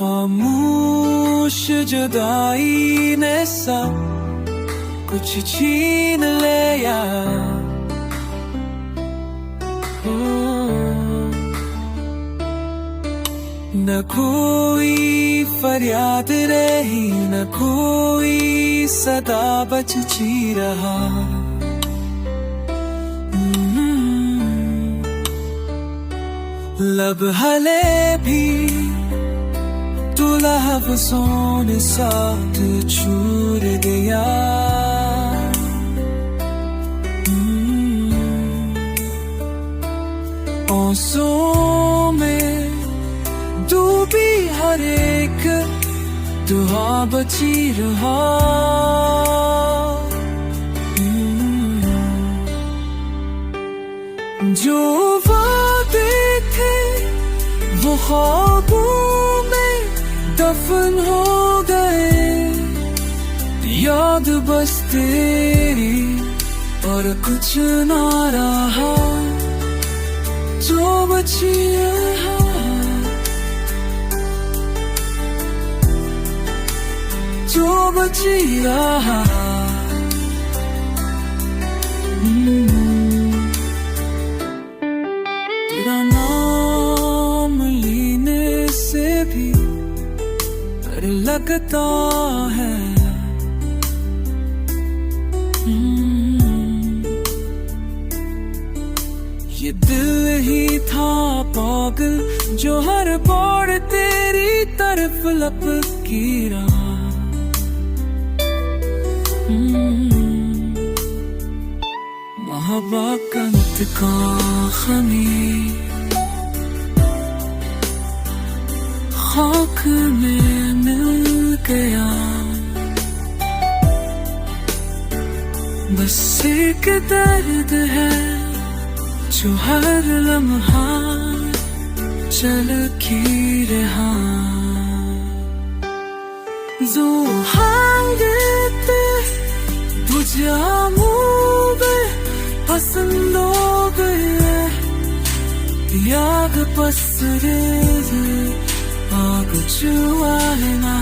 खामोश जुदाई ने सब कुछ छीन लिया। न कोई फरियाद रही, न कोई सदा बची रहा। लब हले भी तू लफ्ज़ों ने साथ छूट गया। आंसुओं में डूबी हर एक दुआ बची रहा। जो वादे थे वो ख्वाबों में दफन हो गए। याद बस तेरी और कुछ ना रहा। जो बची रहा, जो बची रहा। तेरा नाम लेने से भी डर लगता है। ये दिल ही था पागल जो हर बार तेरी तरफ लपकी रहा। महबा का खामी खाक में मिल गया। बस एक दर्द है जो हर लम्हा चल की रहा। जो हांगते तुझे मुझे पसंद हो गए। याद पसरे आग जुआ है ना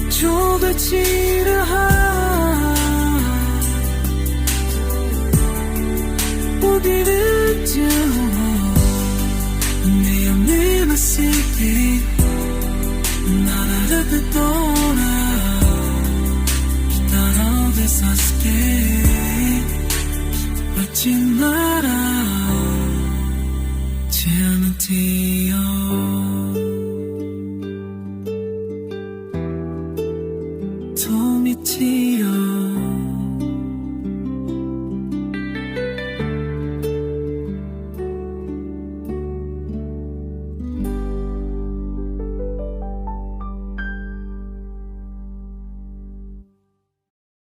जो बची रहा। Name secret, nada de dona. Nada de saste, machinara, chantio. Tomitio.